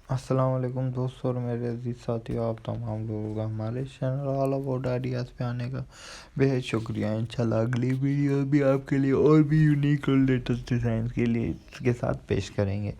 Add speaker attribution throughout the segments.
Speaker 1: السلام علیکم دوستوں اور میرے عزیز ساتھیوں، آپ تمام لوگوں کا ہمارے چینل آل اباؤٹ آئیڈیاز پہ آنے کا بہت شکریہ۔ انشاءاللہ اگلی ویڈیو بھی آپ کے لیے اور بھی یونیک اور لیٹسٹ ڈیزائنز کے ساتھ پیش کریں گے۔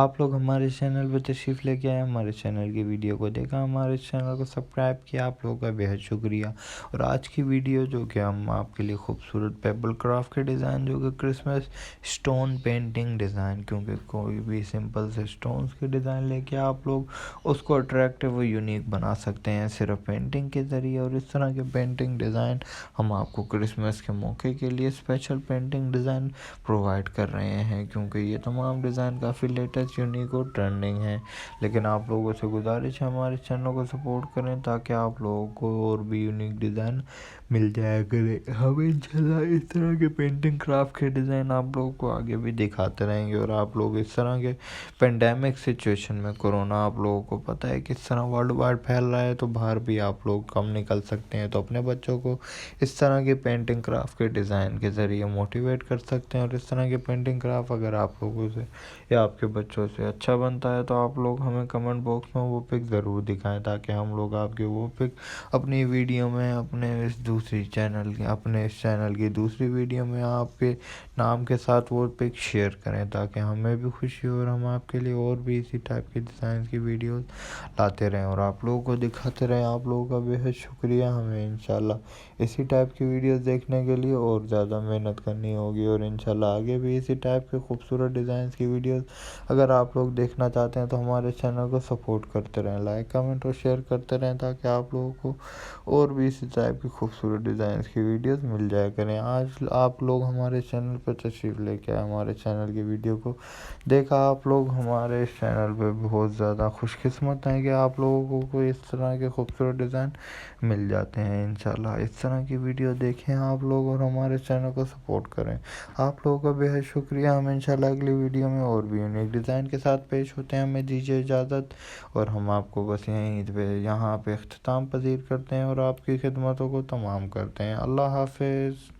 Speaker 1: آپ لوگ ہمارے چینل پہ تشریف لے کے آئے، ہمارے چینل کی ویڈیو کو دیکھا، ہمارے چینل کو سبسکرائب کیا، آپ لوگوں کا بہت شکریہ۔ اور آج کی ویڈیو جو کہ ہم آپ کے لیے خوبصورت پیبل کرافٹ کے ڈیزائن، جو کہ کرسمس اسٹون پینٹنگ ڈیزائن، کیونکہ کوئی بھی سمپل سے اسٹونز کے ڈیزائن لے کے آپ لوگ اس کو اٹریکٹیو و یونیک بنا سکتے ہیں صرف پینٹنگ کے ذریعے۔ اور اس طرح کے پینٹنگ ڈیزائن ہم آپ کو کرسمس کے موقع کے لیے اسپیشل پینٹنگ ڈیزائن پرووائڈ کر رہے ہیں، کیونکہ یہ تمام ڈیزائن کافی لیٹسٹ، یونیک اور ٹرینڈنگ ہیں۔ لیکن آپ لوگوں سے گزارش ہے ہمارے چینل کو سپورٹ کریں تاکہ آپ لوگوں کو اور بھی یونیک ڈیزائن مل جایا کرے۔ ہم انشاءاللہ اس طرح کے پینٹنگ کرافٹ کے ڈیزائن آپ لوگوں کو آگے بھی دکھاتے رہیں گے۔ اور آپ لوگ اس طرح کے پینڈیمک سچویشن میں، کورونا آپ لوگوں کو پتہ ہے کس طرح ورلڈ وائڈ پھیل رہا ہے، تو باہر بھی آپ لوگ کم نکل سکتے ہیں، تو اپنے بچوں کو اس طرح کے پینٹنگ کرافٹ کے ڈیزائن کے ذریعے موٹیویٹ کر سکتے ہیں۔ اور اس طرح کے پینٹنگ کرافٹ اگر آپ لوگوں سے یا آپ کے بچوں سے اچھا بنتا ہے تو آپ لوگ ہمیں کمنٹ باکس میں وہ پک ضرور دکھائیں، تاکہ ہم لوگ آپ کے وہ پک اپنی ویڈیو میں، اپنے اس چینل کی دوسری ویڈیو میں آپ کے نام کے ساتھ وہ پک شیئر کریں، تاکہ ہمیں بھی خوشی ہو اور ہم آپ کے لیے اور بھی اسی ٹائپ کے ڈیزائنز کی ویڈیوز لاتے رہیں اور آپ لوگوں کو دکھاتے رہیں۔ آپ لوگوں کا بہت شکریہ۔ ہمیں انشاءاللہ اسی ٹائپ کی ویڈیوز دیکھنے کے لیے اور زیادہ محنت کرنی ہوگی، اور انشاءاللہ آگے بھی اسی ٹائپ کے خوبصورت ڈیزائنز کی ویڈیوز اگر آپ لوگ دیکھنا چاہتے ہیں تو ہمارے چینل کو سپورٹ کرتے رہیں، لائک، کمنٹ اور شیئر کرتے رہیں، تاکہ آپ لوگوں کو اور بھی اسی ٹائپ کی خوبصورت ڈیزائنز کی ویڈیوز مل جایا کریں۔ آج آپ لوگ ہمارے چینل پہ تشریف لے کے آئے، ہمارے چینل کی ویڈیو کو دیکھا، آپ لوگ ہمارے اس چینل پہ بہت زیادہ خوش قسمت ہیں کہ آپ لوگوں کو اس طرح کے خوبصورت ڈیزائن مل جاتے ہیں۔ انشاءاللہ اس طرح کی ویڈیو دیکھیں آپ لوگ اور ہمارے چینل کو سپورٹ کریں۔ آپ لوگوں کا بہت شکریہ۔ ہم انشاءاللہ اگلی ویڈیو میں اور بھی یونیک ڈیزائن کے ساتھ پیش ہوتے ہیں۔ ہمیں دیجیے اجازت، اور ہم آپ کو بس یہاں پہ اختتام پذیر کرتے ہیں اور آپ کی خدمتوں کو تمام کرتے ہیں۔ اللہ حافظ۔